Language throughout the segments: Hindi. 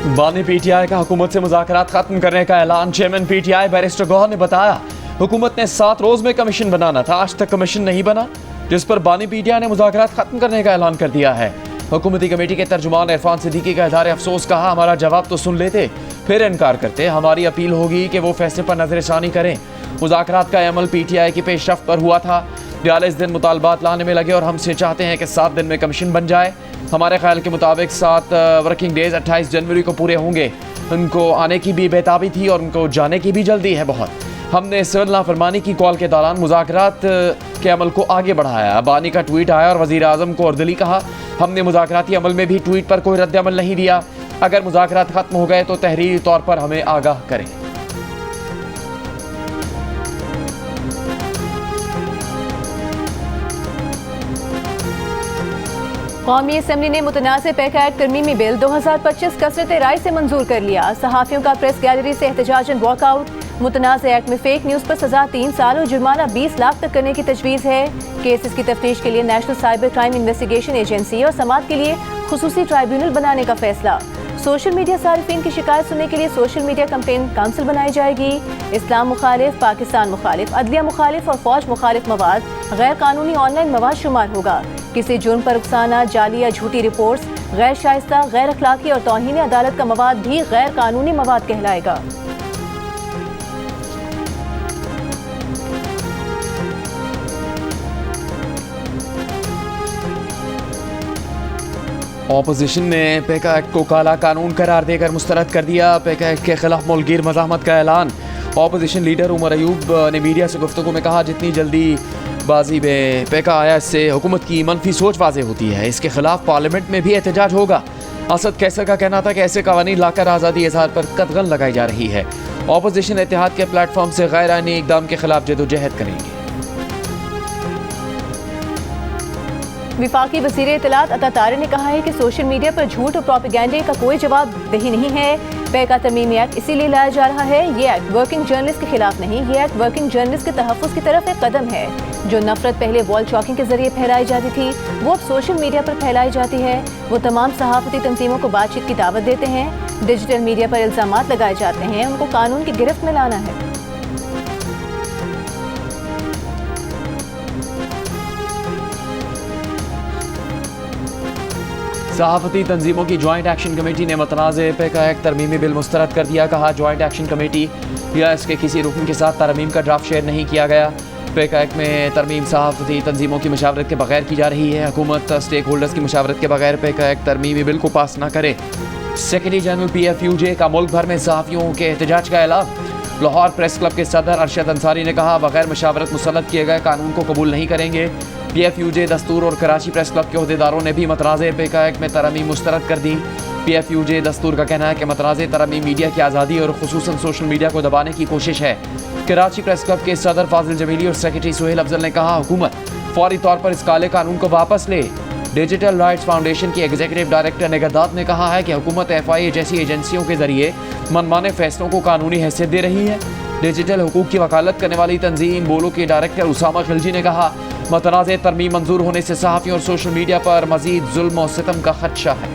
बानी पीटीआई का हुकूमत से मुज़ाकरात खत्म करने का ऐलान। चेयरमैन पीटीआई बैरिस्टर गौहर ने बताया हुकूमत ने 7 रोज में कमीशन बनाना था, आज तक कमीशन नहीं बना, जिस पर बानी पीटीआई ने मुज़ाकरात खत्म करने का ऐलान कर दिया है। हुकूमती कमेटी के तर्जुमान इरफान सिद्दीकी का इज़हार अफसोस, कहा हमारा जवाब तो सुन लेते फिर इनकार करते। हमारी अपील होगी कि वो फैसले पर नजरसानी करें। मुज़ाकरात का अमल पीटीआई की पेशरफ्त पर हुआ था। 42 दिन मुतालबात लाने में लगे और हमसे चाहते हैं कि 7 दिन में कमीशन बन जाए। हमारे ख्याल के मुताबिक 7 वर्किंग डेज 28 जनवरी को पूरे होंगे। उनको आने की भी बेताबी थी और उनको जाने की भी जल्दी है बहुत। हमने सिविल नाफरमानी की कॉल के दौरान मुज़ाकरात के अमल को आगे बढ़ाया। बानी का ट्वीट आया और वज़ीर आज़म को अर्दली कहा। हमने मुज़ाकराती अमल में भी ट्वीट पर कोई रद्द अमल नहीं दिया। अगर मुज़ाकरात खत्म हो गए तो तहरीरी तौर पर हमें आगाह करें। कौमी असम्बली ने मुतनाज़ पैका एक्ट तरमीमी बिल 2025 कसरत राय से मंजूर कर लिया। सहाफ़ियों का प्रेस गैलरी से एहतजाजन वॉकआउट। मुतनाज़ एक्ट में फेक न्यूज़ पर सजा 3 साल और जुर्माना 20 लाख तक करने की तजवीज़ है। केसेस की तफ्तीश के लिए national cyber crime investigation agency और समाअत के लिए खुसूसी ट्राइब्यूनल बनाने का फैसला। सोशल मीडिया सारिफीन की शिकायत सुनने के लिए सोशल मीडिया कंप्लेन काउंसिल बनाई जाएगी। इस्लाम मुखालिफ, पाकिस्तान मुखालिफ, अदलिया मुखालिफ और फौज मुखालिफ मवाद गैर कानूनी ऑनलाइन मवाद शुमार होगा। किसी जुर्म पर उकसाना, जाली या झूठी रिपोर्ट्स, गैर शाइस्ता, गैर अखलाकी और तौहीन अदालत का मवाद भी गैर कानूनी मवाद कहलाएगा। ऑपोजिशन ने पैका एक्ट को काला कानून करार देकर मुस्तरद कर दिया। पैका एक्ट के खिलाफ मुल्कगीर मज़ाहमत का ऐलान। ऑपोजिशन लीडर उमर अयूब ने मीडिया से गुफ्तगू में कहा जितनी जल्दी बाजी में पैका आया इससे हुकूमत की मनफी सोच वाज़ेह होती है। इसके खिलाफ पार्लियामेंट में भी एहतजाज होगा। असद कैसर का कहना था कि ऐसे कवानीन लाकर आज़ादी इज़हार पर कतगन लगाई जा रही है। ऑपोजिशन इत्तेहाद के प्लेटफॉर्म से गैर आईनी इक़दाम के खिलाफ जदोजहद करेंगे। विफाकी वज़ीर इत्तलात अता तारे ने कहा है कि सोशल मीडिया पर झूठ और प्रोपेगेंडे का कोई जवाब दही नहीं है। पैका तरमीमी एक्ट इसीलिए लाया जा रहा है। ये एक्ट वर्किंग जर्नलिस्ट के खिलाफ नहीं, ये एक्ट वर्किंग जर्नलिस्ट के तहफ़्फ़ुज़ की तरफ एक कदम है। जो नफरत पहले वॉल चॉकिंग के जरिए फैलाई जाती थी वो अब सोशल मीडिया पर फैलाई जाती है। वो तमाम सहाफ़ती तंजीमों को बातचीत की दावत देते हैं। डिजिटल मीडिया पर इल्ज़ामात लगाए जाते हैं, उनको कानून की गिरफ्त में लाना है। सहाफ़ती तंजीमों की जॉइंट एक्शन कमेटी ने मुतनाज़े पैका एक्ट तरमीमी बिल मुस्तरद कर दिया। कहा जॉइंट एक्शन कमेटी या इसके किसी रुकन के साथ तरमीम का ड्राफ्ट शेयर नहीं किया गया। पैका एक्ट में तरमीम सहाफ़ती तंजीमों की मशावरत के बगैर की जा रही है। हुकूमत स्टेक होल्डर्स की मशावरत के बगैर पैका एक्ट तरमीमी बिल को पास न करे। सेक्रेटरी जनरल PFUJ का मुल्क भर में सहाफ़ियों के एहतजाज का ऐलान। लाहौर प्रेस क्लब के सदर अरशद अंसारी ने कहा बगैर मशावरत मुसल्लत किए गए कानून को कबूल नहीं करेंगे। PFUJ दस्तूर और कराची प्रेस क्लब के अहदेदारों ने भी मुतनाज़े पैका एक्ट में तरमीम मुस्तरद कर दी। PFUJ दस्तूर का कहना है कि मुतनाज़े तरमीम मीडिया की आज़ादी और खुसूसन सोशल मीडिया को दबाने की कोशिश है। कराची प्रेस क्लब के सदर फाजिल जमीली और सेक्रेटरी सुहेल अफजल ने कहा हुकूमत फौरी तौर पर इस काले कानून को वापस ले। डिजिटल राइट्स फाउंडेशन की एग्जीक्यूटिव डायरेक्टर निगहदाद ने कहा है कि हुकूमत FIA जैसी एजेंसियों के जरिए मनमाने फैसलों को कानूनी हैसियत दे रही है। डिजिटल हुकूक की वकालत करने वाली तंजीम बोलो के डायरेक्टर उसामा खिलजी ने कहा मुतनाज़े तरमीम मंजूर होने से सहाफ़ियों और सोशल मीडिया पर मज़ीद जुल्म और सितम का खदशा है।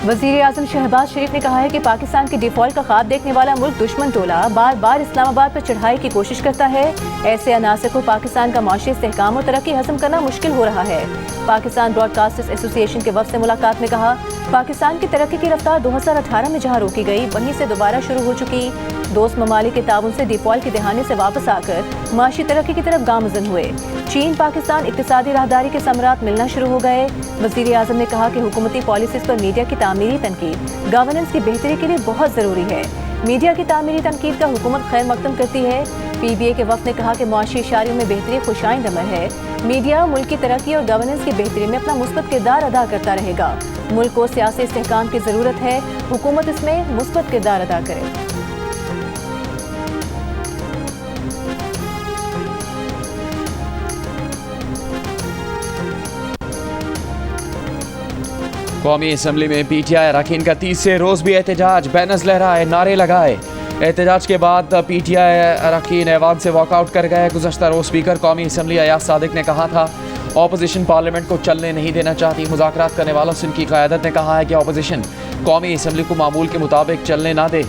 वज़ीर आज़म शहबाज शरीफ ने कहा है कि पाकिस्तान के डिफ़ॉल्ट का ख्वाब देखने वाला मुल्क दुश्मन टोला बार बार इस्लामाबाद पर चढ़ाई की कोशिश करता है। ऐसे अनासर को पाकिस्तान का माशी इस्तेहकाम और तरक्की हज़म करना मुश्किल हो रहा है। पाकिस्तान ब्रॉडकास्टर्स एसोसिएशन के वफ़द से मुलाकात में कहा पाकिस्तान की तरक्की की रफ्तार 2018 में जहाँ रोकी गई वहीं से दोबारा शुरू हो चुकी। दोस्त ममालिक के ताउन से डिफ़ॉल्ट के दहाने से वापस आकर माशी तरक्की की तरफ गामज़न हुए। चीन पाकिस्तान इक्तिसादी राहदारी के समरात मिलना शुरू हो गए। वज़ीर आज़म ने कहा कि हुकूमती पॉलिसीज़ पर मीडिया की तामीरी तनकीद गवर्नेंस की बेहतरी के लिए बहुत ज़रूरी है। मीडिया की तामीरी तनकीद का हुकूमत खैर मकदम करती है। PBA के वफ़द ने कहा कि मुआशी इशारियों में बेहतरी खुशाइंद अमल है। मीडिया मुल्क की तरक्की और गवर्नेंस की बेहतरी में अपना मुस्बत किरदार अदा करता रहेगा। मुल्क को सियासी इस्तेहकाम की ज़रूरत है, हुकूमत इसमें मुस्बत किरदार अदा करे। कौमी असम्बली में PTI अरकान का तीसरे रोज़ भी एहतजाज, बैनर्स लहराए, नारे लगाए। एहतजाज के बाद PTI अरकान ऐवान से वॉकआउट कर गए। गुज़श्ता रोज़ स्पीकर कौमी असम्बली अयाज सादिक ने कहा था अपोजिशन पार्लियामेंट को चलने नहीं देना चाहती। मुज़ाकरात करने वालों से उनकी क़यादत ने कहा है कि अपोजिशन कौमी असम्बली को मामूल के मुताबिक चलने ना दे।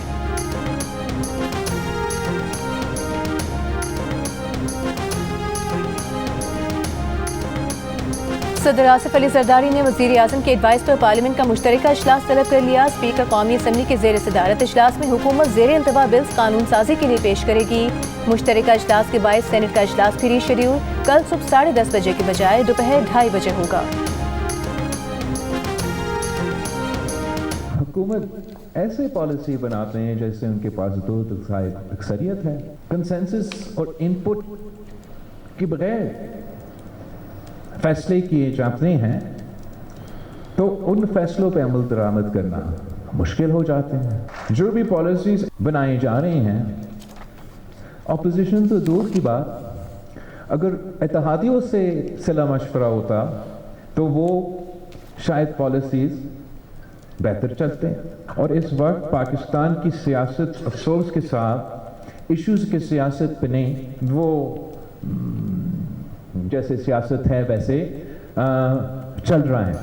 सदर आसिफ अली जरदारी ने वज़ीर आज़म के एडवाइस पर पार्लियामेंट का मुश्तरका इजलास तलब कर लिया। स्पीकर कौमी असम्बली के ज़ेर सदारत इजलास में हुकूमत ज़ेर इंतबा बिल्स कानून साजी के लिए पेश करेगी। मुश्तरका इजलास के बायस सेनेट का इजलास भी रीशेड्यूल कल सुबह 10:30 बजे के बजाय दोपहर 2:30 बजे होगा। हुकूमत ऐसे पॉलिसी बनाते हैं जैसे उनके पास दो अक्सरियत है। कंसेंसस और इनपुट के बगैर फैसले किए जाते हैं तो उन फैसलों पे अमल दरामद करना मुश्किल हो जाते हैं। जो भी पॉलिसीज बनाए जा रहे हैं, अपोजिशन तो दूर की बात, अगर इत्तेहादियों से सलाह मशवरा होता तो वो शायद पॉलिसीज बेहतर चलते हैं। और इस वक्त पाकिस्तान की सियासत अफसोस के साथ इश्यूज़ की सियासत पे नहीं, वो जैसे सियासत है वैसे चल रहा है।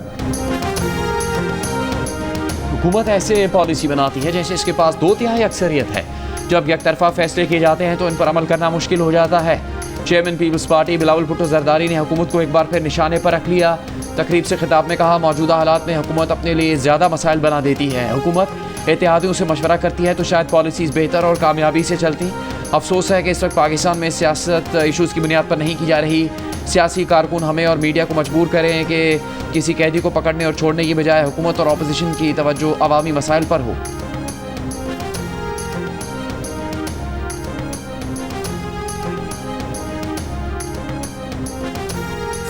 हुकूमत ऐसे पॉलिसी बनाती है जैसे इसके पास 2/3 अक्सरियत है। जब एक तरफा फैसले किए जाते हैं तो इन पर अमल करना मुश्किल हो जाता है। चेयरमैन पीपल्स पार्टी बिलावल भुट्टो जरदारी ने हुकूमत को एक बार फिर निशाने पर रख लिया। तकरीब से खिताब में कहा, मौजूदा हालात में हुकूमत अपने लिए ज़्यादा मसाइल बना देती है। हुकूमत इत्तेहादियों से मशवरा करती है तो शायद पॉलिसीज़ बेहतर और कामयाबी से चलती। अफसोस है कि इस वक्त पाकिस्तान में सियासत इशूज़ की बुनियाद पर नहीं की जा रही। सियासी कारकुन हमें और मीडिया को मजबूर करें कि किसी कैदी को पकड़ने और छोड़ने की बजाय हुकूमत और अपोजिशन की तवज्जो अवामी मसाइल पर हो।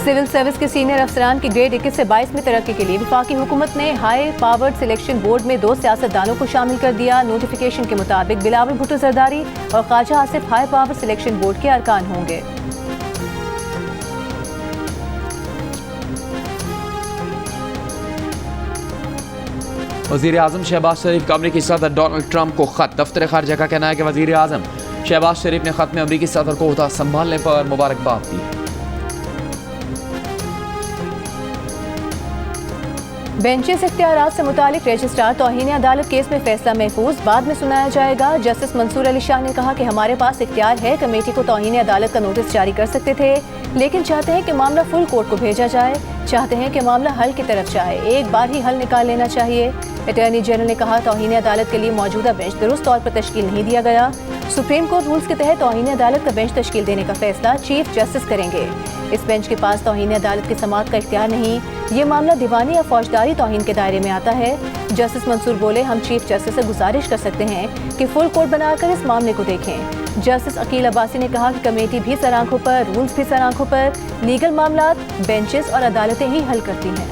सिविल सर्विस के सीनियर अफसरान की ग्रेड 21 से 22 में तरक्की के लिए वफाकी हुकूमत ने हाई पावर्ड सिलेक्शन बोर्ड में 2 सियासतदानों को शामिल कर दिया। नोटिफिकेशन के मुताबिक बिलावल भुट्टो जरदारी और Khawaja Asif high power selection board के अरकान होंगे। वज़ीर आज़म शहबाज शरीफ का अमरीकी सदर डोनाल्ड ट्रंप को खत। दफ्तर खारजा का कहना है कि वज़ीर आज़म शहबाज शरीफ ने खत में अमरीकी सदर को ओहदा संभालने पर मुबारकबाद दी। बेंचेस इख्तियारात से मुतालिक रजिस्ट्रार तौहीन अदालत केस में फैसला महफूज बाद में सुनाया जाएगा। जस्टिस मंसूर अली शाह ने कहा कि हमारे पास इख्तियार है, कमेटी को तौहीन अदालत का नोटिस जारी कर सकते थे, लेकिन चाहते हैं कि मामला फुल कोर्ट को भेजा जाए, चाहते हैं कि मामला हल की तरफ जाए, एक बार ही हल निकाल लेना चाहिए। अटॉर्नी जनरल ने कहा, तौहीन अदालत के लिए मौजूदा बेंच दुरुस्त तौर पर तश्कील नहीं दिया गया। सुप्रीम कोर्ट रूल्स के तहत तौहीन अदालत का बेंच तश्कील देने का फैसला चीफ जस्टिस करेंगे। इस बेंच के पास तौहीन अदालत की समाअत का इख्तियार नहीं, ये मामला दीवानी या फौजदारी तौहीन के दायरे में आता है। जस्टिस मंसूर बोले, हम चीफ जस्टिस से गुजारिश कर सकते हैं कि फुल कोर्ट बनाकर इस मामले को देखें। जस्टिस अकील अब्बासी ने कहा कि कमेटी भी सर आंखों पर, रूल्स भी सर आंखों पर, लीगल मामला बेंचेस और अदालतें ही हल करती हैं।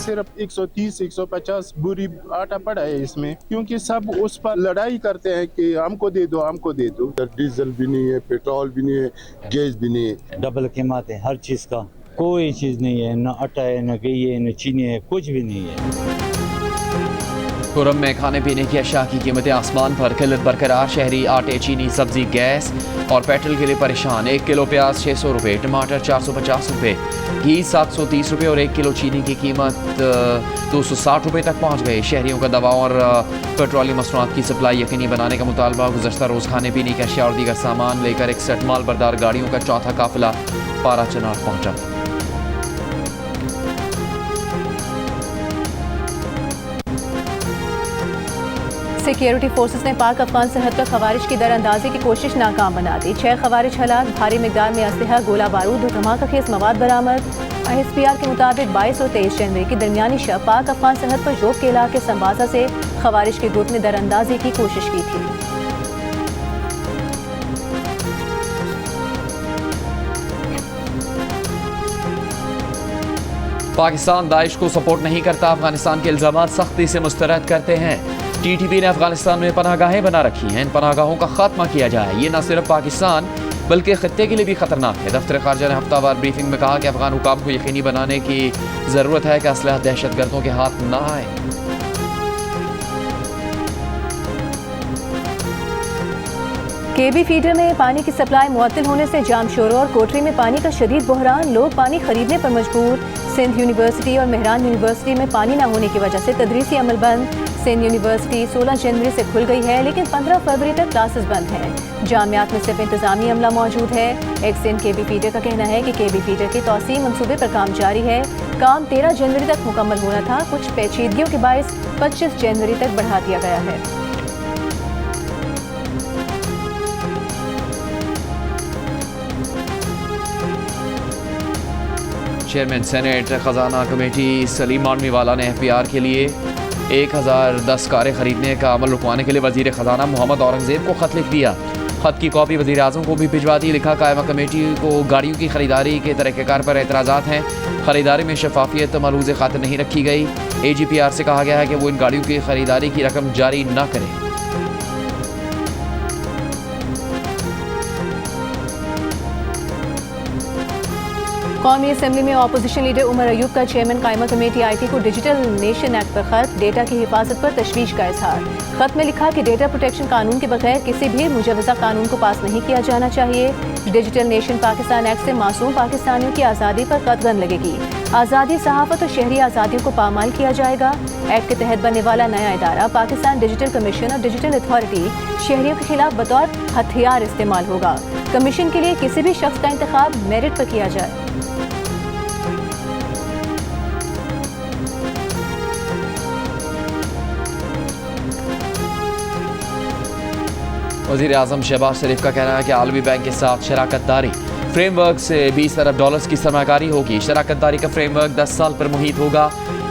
सिर्फ 130-150 बुरी आटा पड़ा है इसमें, क्योंकि सब उस पर लड़ाई करते हैं कि हमको दे दो, हमको दे दो। डीजल भी नहीं है, पेट्रोल भी नहीं है, गैस भी नहीं है। डबल कीमत है हर चीज़ का, कोई चीज़ नहीं है, न आटा है, न घी है, न चीनी है, कुछ भी नहीं है। खुर्रम में खाने पीने की अशिया की कीमतें आसमान पर, किल्लत बरकरार। शहरी आटे, चीनी, सब्जी, गैस और पेट्रोल के लिए परेशान। 1 किलो प्याज 600 रुपये, टमाटर 450 रुपये, घी 730 रुपये और 1 किलो चीनी की कीमत 260 रुपये तक पहुँच गई। शहरियों का दवा और पेट्रोलियम मसनूआत की सप्लाई यकीनी बनाने का मुतालबा। गुज़श्ता रोज़ खाने पीने की अशिया और दीगर सामान लेकर 61 माल बरदार गाड़ियों का चौथा काफिला पारा चनार पहुँचा। सिक्योरिटी फोर्सेस ने पाक अफगान सरहद पर खवारिज की दरअंदाजी की कोशिश नाकाम बना दी। 6 खवारिज हलाक, भारी मिकदार में असलहा, गोला बारूद और धमाकाखेज मवाद बरामद। ISPR के मुताबिक 22 और 23 जनवरी की दरमियानी शब पाक अफगान सरहद पर जोब के इलाके संबाजा से खवारिज के ग्रुप ने दरअंदाजी की कोशिश की थी। पाकिस्तान दाइश को सपोर्ट नहीं करता, अफगानिस्तान के इल्जामात सख्ती से मुस्तरद करते हैं। TTP ने अफगानिस्तान में पनाहगाहें बना रखी हैं, इन पनाहगाहों का खात्मा किया जाए। ये न सिर्फ पाकिस्तान बल्कि खत्ते के लिए भी ख़तरनाक है। दफ्तर ख़ारजा ने हफ्तावार ब्रीफिंग में कहा कि अफगान हुकाम को यकीनी बनाने की ज़रूरत है कि असलहा दहशत गर्दों के हाथ ना आए। केबी फीडर में पानी की सप्लाई मुअत्तल होने से जाम शोरों और कोटरी में पानी का शदीद बहरान, लोग पानी खरीदने पर मजबूर। सिंध यूनिवर्सिटी और मेहरान यूनिवर्सिटी में पानी न होने की वजह से तदरीसी अमल बंद। सिंध यूनिवर्सिटी 16 जनवरी से खुल गई है, लेकिन 15 फरवरी तक क्लासेस बंद हैं। जामियात में सिर्फ इंतजामी अमला मौजूद है। एक सिंध केबी फीडर का कहना है कि केबी फीडर के तौसीह मंसूबे पर काम जारी है। काम 13 जनवरी तक मुकम्मल होना था, कुछ पेचीदगियों के बायस 25 जनवरी तक बढ़ा दिया गया है। चेयरमैन सेनेट खजाना कमेटी सलीम मानवीवाला ने FBR के लिए 1010 कारें खरीदने का अमल रुकवाने के लिए वजीर खजाना मोहम्मद औरंगजेब को खत लिख दिया। खत की कॉपी वजीर आज़म को भी भिजवा दी। लिखा, कायमा कमेटी को गाड़ियों की खरीदारी के तरीक़ेकार पर एतराज़ात हैं। खरीदारी में शफाफियत मलूज़ खातिर नहीं रखी गई। AGPR से कहा गया है कि वो इन गाड़ियों की खरीदारी की रकम जारी न करे। कौमी असम्बली में अपोजिशन लीडर उमर अयूब का चेयरमैन कायमा कमेटी IT को डिजिटल नेशन एक्ट पर खत, डेटा की हिफाजत पर तशवीश का इजहार। खत में लिखा कि डेटा प्रोटेक्शन कानून के बगैर किसी भी मुजवजा कानून को पास नहीं किया जाना चाहिए। डिजिटल नेशन पाकिस्तान एक्ट से मासूम पाकिस्तानियों की आज़ादी पर कदगन लगेगी। आज़ादी, सहाफ़त और शहरी आज़ादियों को पामाल किया जाएगा। एक्ट के तहत बनने वाला नया इदारा पाकिस्तान डिजिटल कमीशन और डिजिटल अथॉरिटी शहरियों के खिलाफ बतौर हथियार इस्तेमाल होगा। कमीशन के लिए किसी भी शख्स का इंतखाब मेरिट पर किया जाए। वज़ीर आज़म शहबाज शरीफ का कहना है कि आलमी बैंक के साथ शराकत दारी फ्रेमवर्क से $20 अरब की सरमाकारी होगी। शराकत दारी का फ्रेमवर्क 10 साल पर मुहित होगा।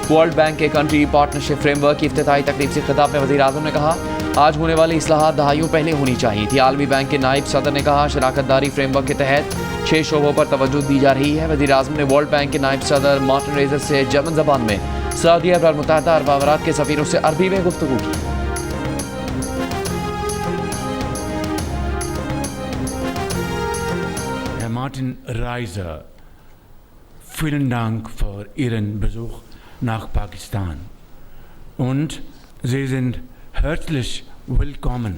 वर्ल्ड बैंक के कंट्री पार्टनरशिप फ्रेमवर्क की इफ्तिताही तकरीब से खिताब में वज़ीर आज़म ने कहा, आज होने वाली इस्लाहात दहाइयों पहले होनी चाहिए थी। आलमी बैंक के नायब सदर ने कहा, शराकत दारी फ्रेमवर्क के तहत 6 शोबों पर तवज्जो दी जा रही है। वज़ीर आज़म ने वर्ल्ड बैंक के नायब सदर मार्टिन रेजर से जर्मन ज़बान में सऊदी अरब और मुत्तहदा अरब अमारात के सफ़ीरों से अरबी में गुफ्तगू की। Martin Reiser, vielen Dank für Ihren Besuch nach Pakistan und Sie sind herzlich willkommen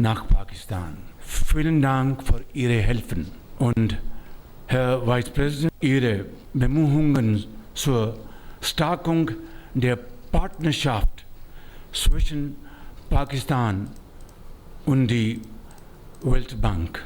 nach Pakistan. Vielen Dank für Ihre Hilfe und Herr Vice President, Ihre Bemühungen zur Stärkung der Partnerschaft zwischen Pakistan und die Weltbank.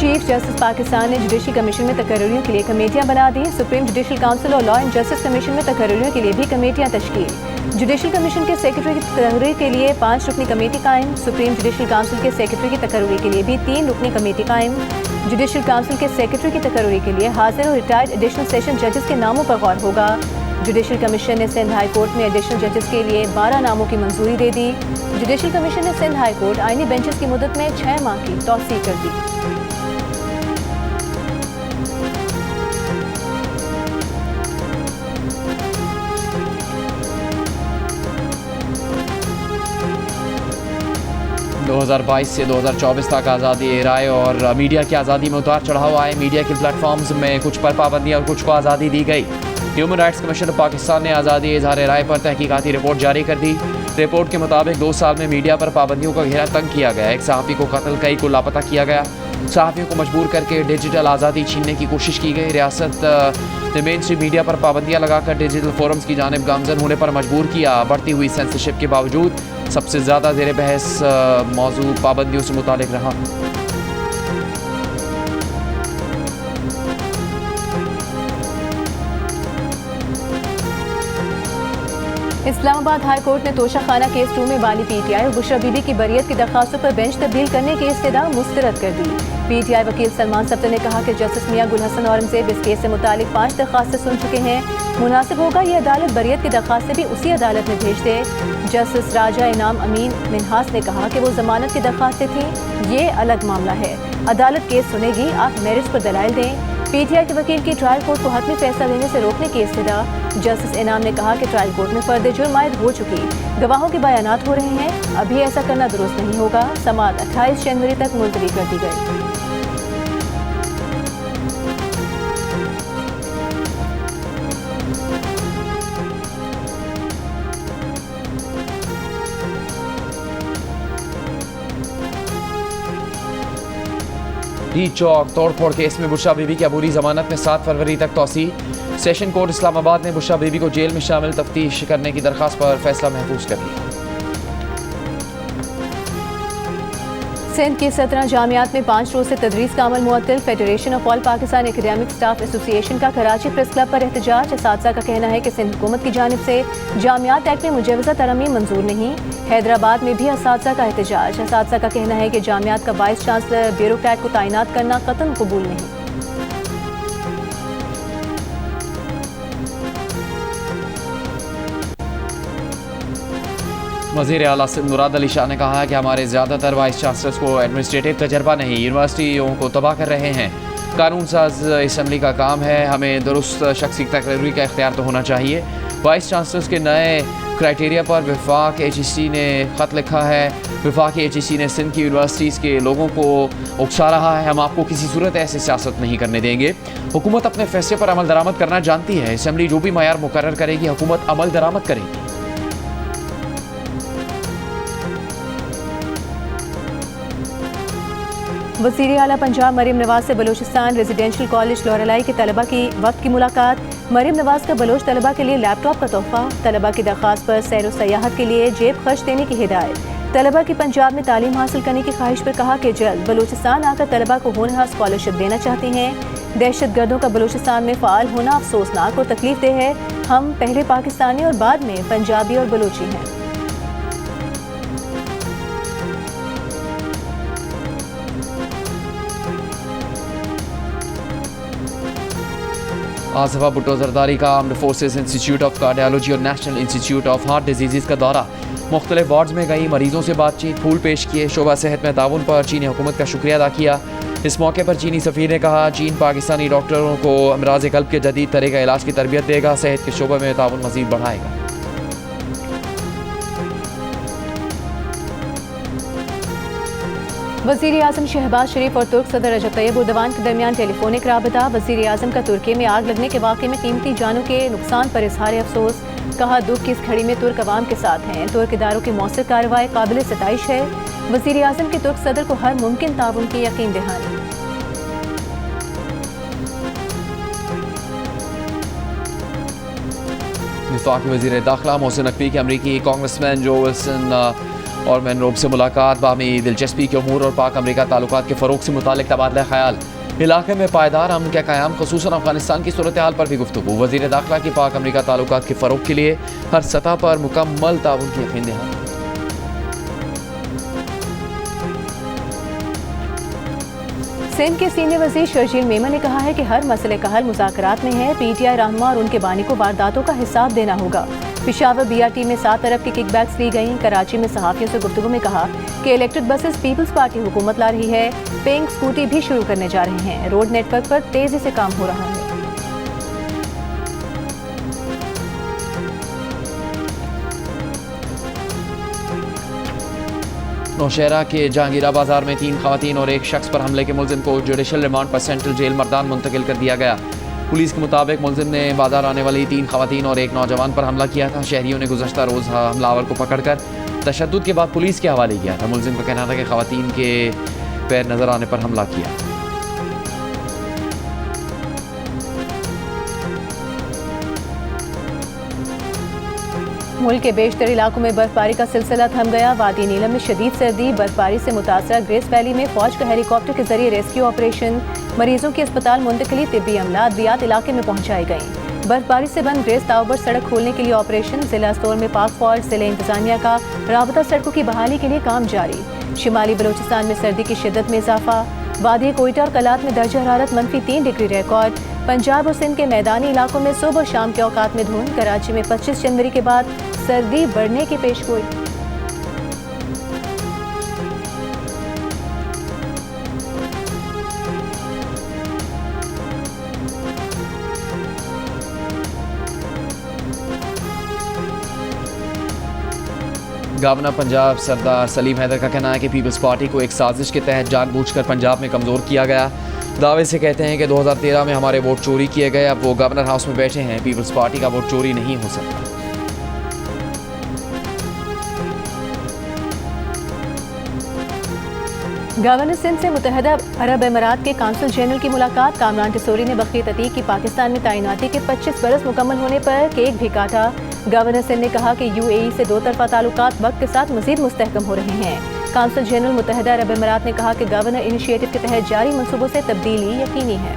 Chief justice Pakistan ने जुडिशल कमीशन में तकर्रियों के लिए कमेटियां बना दी। सुप्रीम जुडिशल काउंसिल और लॉ एंड जस्टिस कमीशन में तकर्रियों के लिए भी कमेटियां तश्कील। जुडिशल कमीशन के सेक्रेटरी की तकर्री के लिए 5 रुकनी कमेटी कायम। सुप्रीम जुडिशल काउंसिल के सेक्रेटरी की तकर्री के लिए भी 3 रुकनी कमेटी कायम। जुडिशल काउंसिल के सेक्रेटरी की तकर्री के लिए हाजिर और रिटायर्ड एडिशनल सेशन जजेस के नामों पर गौर होगा। जुडिशल कमीशन ने सिंध हाई कोर्ट में एडिशनल जजेस के लिए 12 नामों की मंजूरी दे दी। जुडिशल कमीशन ने सिंध हाई कोर्ट आईनी बेंचेस की मुद्दत में 6 माह की तौसीह कर दी। दो 2022 से 2024 तक आज़ादी राय और मीडिया की आज़ादी में उतार चढ़ाव आए। मीडिया के प्लेटफॉर्म्स में कुछ पर पाबंदियाँ और कुछ को आज़ादी दी गई। Human rights commission of Pakistan ने आज़ादी इज़हार राय पर तहकीकाती रिपोर्ट जारी कर दी। रिपोर्ट के मुताबिक 2 साल में मीडिया पर पाबंदियों का घेरा तंग किया गया। एक सहाफ़ी को कत्ल, कई को लापता किया गया। सहाफ़ियों को मजबूर करके डिजिटल आज़ादी छीनने की कोशिश की गई। रियासत ने मेन स्ट्रीम मीडिया पर पाबंदियाँ लगाकर डिजिटल फोरम्स की जानिब गामजन होने पर मजबूर किया। बढ़ती हुई सेंसरशिप के बावजूद सबसे ज़्यादा ज़ेर बहस मौजू पाबंदियों से मुतालिक रहा। इस्लामाबाद हाई कोर्ट ने तोशा खाना केस 2 में बानी PTI और बुशरा बीबी की बरियत की दरखास्तों पर बेंच तब्दील करने की इस्तदा मुस्तरद कर दी। PTI वकील सलमान सब्तर ने कहा कि जस्टिस मियां गुल हसन औरंगजेब इस केस से मुतालिक 5 दरखास्तें सुन चुके हैं। मुनासिब होगा ये अदालत बरियत की दरखास्तें भी उसी अदालत में भेज दे। जस्टिस राजा इनाम अमीन मिनहास ने कहा कि वो जमानत की दरखास्तें थीं, ये अलग मामला है। अदालत केस सुनेगी, आप मेरिट्स पर दलाइल दें। पीटीआई के वकील की ट्रायल कोर्ट को हतमी फैसला देने से रोकने की इस्तदा। जस्टिस इनाम ने कहा कि ट्रायल कोर्ट में फर्द जुर्म आयद हो चुकी, गवाहों के बयानात हो रहे हैं, अभी ऐसा करना दुरुस्त नहीं होगा। समाअत 28 जनवरी तक मुलतवी कर दी गई। डी चौक तोड़फोड़ केस में बुशरा बीबी की अबूरी जमानत में 7 फरवरी तक तोसी। सेशन कोर्ट इस्लामाबाद ने बुशरा बीबी को जेल में शामिल तफ्तीश करने की दरख्वास्त पर फैसला महफूज कर लिया। सिंध की 17 जामियात में 5 रोज से तदरीस का अमल मुअत्तल। Federation of all Pakistan academic staff association का कराची प्रेस क्लब पर एहतजाज। असातिज़ा का कहना है कि सिंध हुकूमत की जानिब से जामियात एक्ट में मुजवज़ा तरमीम मंजूर नहीं। हैदराबाद में भी असातिज़ा का एहतजाज। असातिज़ा का कहना है कि जामियात का वाइस चांसलर ब्यूरोक्रेट को तैनात करना कतन कबूल नहीं। वज़ीर आला सिंध मुराद अली शाह ने कहा है कि हमारे ज़्यादातर वाइस चांसलर्स को एडमिनिस्ट्रेटिव तजर्बा नहीं, यूनिवर्सिटियों को तबाह कर रहे हैं। कानून साज असम्बली का काम है, हमें दुरुस्त शख्सी तकरीरी का इख्तियार तो होना चाहिए। वाइस चांसलर्स के नए क्राइटेरिया पर वफाक HEC ने ख़त लिखा है। वफाक HEC ने सिंध की यूनिवर्सिटीज़ के लोगों को उकसा रहा है, हम आपको किसी सूरत ऐसे सियासत नहीं करने देंगे। हुकूमत अपने फैसले पर अमल दरामद करना जानती है। असम्बली जो भी मयार मुकर्रर करेगी, हुकूमत अमल दरामद करेगी। वज़ीर आला पंजाब मरीम नवाज से बलूचिस्तान रेजिडेंशियल कॉलेज लोरेलाई के तलबा की वक्त की मुलाकात। मरीम नवाज का बलोच तलबा के लिए लैपटॉप का तोहफा। तलबा की दरख्वास्त पर सैर व सयाहत के लिए जेब खर्च देने की हिदायत। तलबा की पंजाब में तालीम हासिल करने की ख्वाहिश पर कहा कि जल्द बलूचिस्तान आकर तलबा को होनहार स्कॉलरशिप देना चाहती हैं। दहशत गर्दों का बलूचिस्तान में फ़ाल होना अफसोसनाक और तकलीफ देह है। हम पहले पाकिस्तानी और बाद में पंजाबी और बलूची हैं। आसफा भुट्टो जरदारी का armed forces institute of cardiology और national institute of heart disease का दौरा। मुख्तलिफ वार्ड्स में गई, मरीजों से बातचीत, फूल पेश किए। शोबा सेहत में ताउन पर चीनी हुकूमत का शुक्रिया अदा किया। इस मौके पर चीनी सफ़ीर ने कहा, चीन पाकिस्तानी डॉक्टरों को अमराज क़ल्ब के जदीद तरह का इलाज की तरबियत देगा, सेहत के शोबे में ताउन मज़ीद बढ़ाएगा। वज़ीर आज़म शहबाज शरीफ और तुर्क सदर रजब तैयब एर्दोगान के दरमियान टेलीफोनिक राबता। वज़ीर आज़म का तुर्की में आग लगने के वाक़े में कीमती जानों के नुकसान पर इजहार अफसोस। कहा, दुख की इस घड़ी में तुर्क अवाम के साथ हैं। तुर्क इदारों की मौसर कार्रवाई काबिल सताइश है। वज़ीर आज़म के तुर्क सदर को हर मुमकिन ताउन की यकीन दहानी। वफाकी वज़ीर दाखिला मोहसिन नकवी के अमरीकी कांग्रेसमैन जो विल्सन और मैनरोब से मुलाकात। बामी दिलचस्पी के अमूर और पाक अमरीका ताल्लुकात के फ़रोग़ से मुतालिक तबादला ख्याल। इलाके में पायदार अमन का क़याम, ख़ुसूसन अफ़गानिस्तान की सूरत हाल पर भी गुफ्तगू। वज़ीर दाखिला की पाक अमरीका ताल्लुकात के फ़रोग़ के लिए हर सतह पर मुकम्मल ताउन की यकीन दहानी। सिंध के सीनियर वज़ीर शर्जील मेमन ने कहा है कि हर मसले का हल मुज़ाकरात में है। PTI रहनुमा और उनके बानी को वारदातों का हिसाब देना होगा। पेशावर BRT में 7 अरब की किकबैक्स ली गईं। कराची में सहाफ़ियों से गुफ्तगू में कहा कि इलेक्ट्रिक बसेस पीपल्स पार्टी हुकूमत ला रही है। पिंक स्कूटी भी शुरू करने जा रहे हैं। रोड नेटवर्क पर तेज़ी से काम हो रहा है। नौशहरा के जहांगीरा बाजार में 3 खवातीन और एक शख्स पर हमले के मुलजिम को जुडिशल रिमांड पर सेंट्रल जेल मर्दान मुंतकिल कर दिया गया। पुलिस के मुताबिक मुलजिम ने बाजार आने वाली 3 खवातीन और एक नौजवान पर हमला किया था। शहरियों ने गुज़श्ता रोज़ हमलावर को पकड़कर तशद्दुद के बाद पुलिस के हवाले किया था। मुलजिम का कहना था कि खवातीन के पैर नजर आने पर हमला किया। मुल्क के बेशतर इलाकों में बर्फबारी का सिलसिला थम गया। वादी नीलम में शदीद सर्दी। बर्फबारी से मुतासरा ग्रेस वैली में फौज का हेलीकॉप्टर के जरिए रेस्क्यू ऑपरेशन। मरीजों की अस्पताल मुंतकिली, तिब्बी अमला अद्वियात इलाके में पहुंचाई गई। बर्फबारी से बंद ग्रेस ताउबर सड़क खोलने के लिए ऑपरेशन। जिला स्टोर में पाक फौज जिले इंतजामिया का राबता सड़कों की बहाली के लिए काम जारी। शिमाली बलूचिस्तान में सर्दी की शिद्दत में इजाफा। वादी कोयटा और कलात में दर्जा हरारत -3 डिग्री रिकॉर्ड। पंजाब और सिंध के मैदानी इलाकों में सुबह और शाम के औकात में धुंध। कराची में 25 जनवरी के बाद सर्दी बढ़ने की पेशगोई। गवर्नर पंजाब सरदार सलीम हैदर का कहना है कि पीपल्स पार्टी को एक साजिश के तहत जानबूझकर पंजाब में कमज़ोर किया गया। दावे से कहते हैं कि 2013 में हमारे वोट चोरी किए गए, अब वो गवर्नर हाउस में बैठे हैं। पीपल्स पार्टी का वोट चोरी नहीं हो सकता। गवर्नर सिंध से मुत्तहदा अरब अमीरात के काउंसिल जनरल की मुलाकात। कामरान टिसोरी ने बखीर अतीक की पाकिस्तान में तैनाती के 25 बरस मुकम्मल होने पर केक भी काटा। गवर्नर सिंध ने कहा कि यूएई से दो तरफा ताल्लुकात वक्त के साथ मजीद मुस्तहकम हो रहे हैं। काउंसिल जनरल मुत्तहदा अरब अमीरात ने कहा कि गवर्नर इनिशिएटिव के तहत जारी मंसूबों से तब्दीली यकीनी है।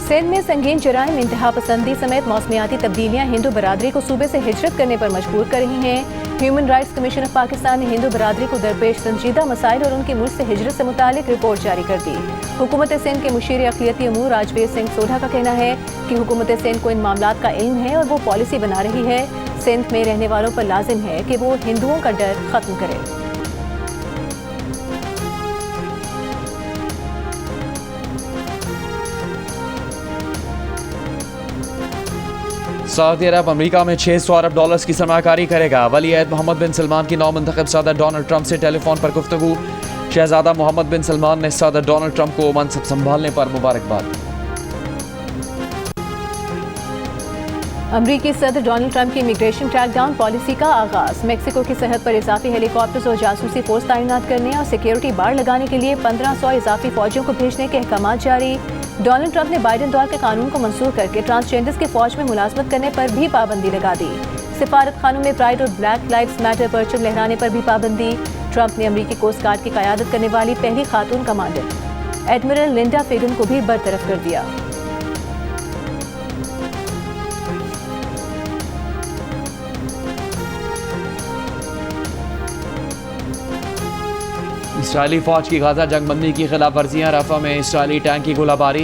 सिंध में संगीन जराइम, इंतहा पसंदी समेत मौसमियाती तब्दीलियां हिंदू बरादरी को सूबे से हिजरत करने पर मजबूर कर रही हैं। Human rights commission of Pakistan ने हिंदू बरादरी को दरपेश संजीदा मसाइल और उनकी मुल्क से हिजरत से मुतालिक रिपोर्ट जारी कर दी। हुकूमत सिंध के मुशीर अक़लियती अमूर राजवीर सिंह सोढ़ा का कहना है कि हुकूमत सिंध को इन मामलात का इल्म है और वो पॉलिसी बना रही है। सिंध में रहने वालों पर लाजिम है कि वो हिंदुओं का डर खत्म करें। सऊदी अरब अमेरिका में 600 अरब डॉलर्स की सरमाकारी करेगा। वली अहद मोहम्मद बिन सलमान की नौमुंतखब सदर डोनाल्ड ट्रंप से टेलीफोन पर गुफ्तगू। शहजादा मोहम्मद बिन सलमान ने सदर डोनाल्ड ट्रंप को मनसब संभालने पर मुबारकबाद। अमरीकी सदर डोनाल्ड ट्रंप की इमिग्रेशन क्रैकडाउन पॉलिसी का आगाज। मेक्सिको की सरहद पर इजाफी हेलीकॉप्टर्स और जासूसी फोर्स तैनात करने और सिक्योरिटी बाड़ लगाने के लिए 1500 इजाफी फौजियों को भेजने के अहकाम जारी। डोनाल्ड ट्रंप ने बाइडेन दौर के कानून को मंसूख करके ट्रांसजेंडर्स के फौज में मुलाजमत करने पर भी पाबंदी लगा दी। सिफारत खानों में प्राइड और ब्लैक लाइव्स मैटर परचम लहराने पर भी पाबंदी। ट्रंप ने अमरीकी कोस्ट गार्ड की क़यादत करने वाली पहली खातून कमांडर एडमिरल लिंडा फेगन को भी बरतरफ कर दिया। इसराइली फौज की गाजा जंगबंदी की खिलाफ वर्जियाँ। रफा में इसराइली टैंक की गोलाबारी,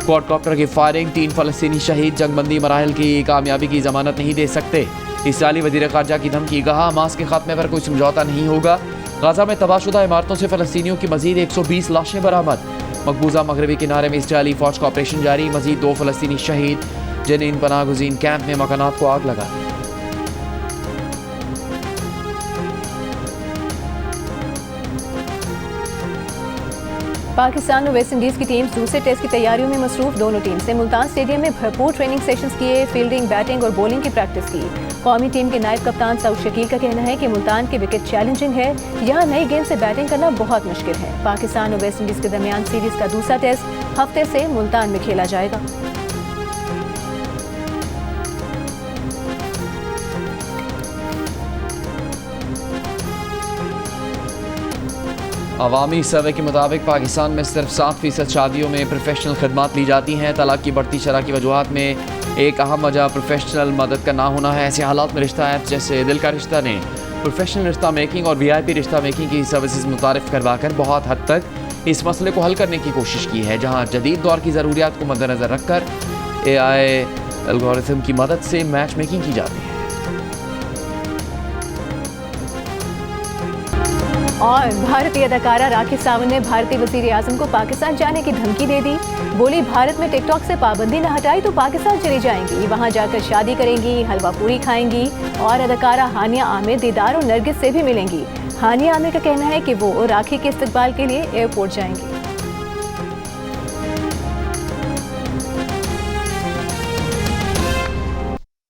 क्वाडकॉप्टर की फायरिंग, 3 फ़लस्तीनी शहीद। जंगबंदी मराहल की कामयाबी की जमानत नहीं दे सकते। इसराइली वज़ीर ख़ारजा की धमकी, कहा हमास के खात्मे पर कोई समझौता नहीं होगा। गाजा में तबाहशुदा इमारतों से फ़लस्तीनियों की मजीद 120 लाशें बरामद। मकबूजा मगरबी किनारे में इसराइली फौज का ऑपरेशन जारी। मजीद 2 फ़लस्तीनी शहीद। जनीन पनाह गुज़ीन कैंप में मकानात को आग लगा। पाकिस्तान और वेस्ट इंडीज़ की टीम्स दूसरे टेस्ट की तैयारियों में मसरूफ। दोनों टीम्स ने मुल्तान स्टेडियम में भरपूर ट्रेनिंग सेशंस किए, फील्डिंग, बैटिंग और बॉलिंग की प्रैक्टिस की। कौमी टीम के नायब कप्तान सऊद शकील का कहना है कि मुल्तान की विकेट चैलेंजिंग है, यहाँ नई गेंद से बैटिंग करना बहुत मुश्किल है। पाकिस्तान और वेस्ट इंडीज़ के दरमियान सीरीज का दूसरा टेस्ट हफ्ते से मुल्तान में खेला जाएगा। अवामी सर्वे के मुताबिक पाकिस्तान में सिर्फ 7% शादियों में प्रोफेशनल खदमात ली जाती हैं। तलाक की बढ़ती शरह की वजूहात में एक अहम वजह प्रोफेशनल मदद का ना होना है। ऐसे हालात में रिश्ता ऐप जैसे दिल का रिश्ता ने प्रोफेशनल रिश्ता मेकिंग और VIP रिश्ता मेकिंग की सर्विसेज मुतारिफ करवाकर बहुत हद तक इस मसले को हल करने की कोशिश की है, जहाँ जदीद दौर की ज़रूरियात को मद्देनज़र रखकर AI एल्गोरिथम की मदद से मैच मेकिंग की जाती है। और भारतीय अदाकारा राखी सावंत ने भारतीय वज़ीर आज़म को पाकिस्तान जाने की धमकी दे दी। बोली भारत में टिकटॉक से पाबंदी न हटाई तो पाकिस्तान चली जाएंगी, वहां जाकर शादी करेंगी, हलवा पूरी खाएंगी। और अदाकारा हानिया आमिर दीदार और नरगिस से भी मिलेंगी। हानिया आमिर का कहना है कि वो राखी के इस्तकबाल के लिए एयरपोर्ट जाएंगी।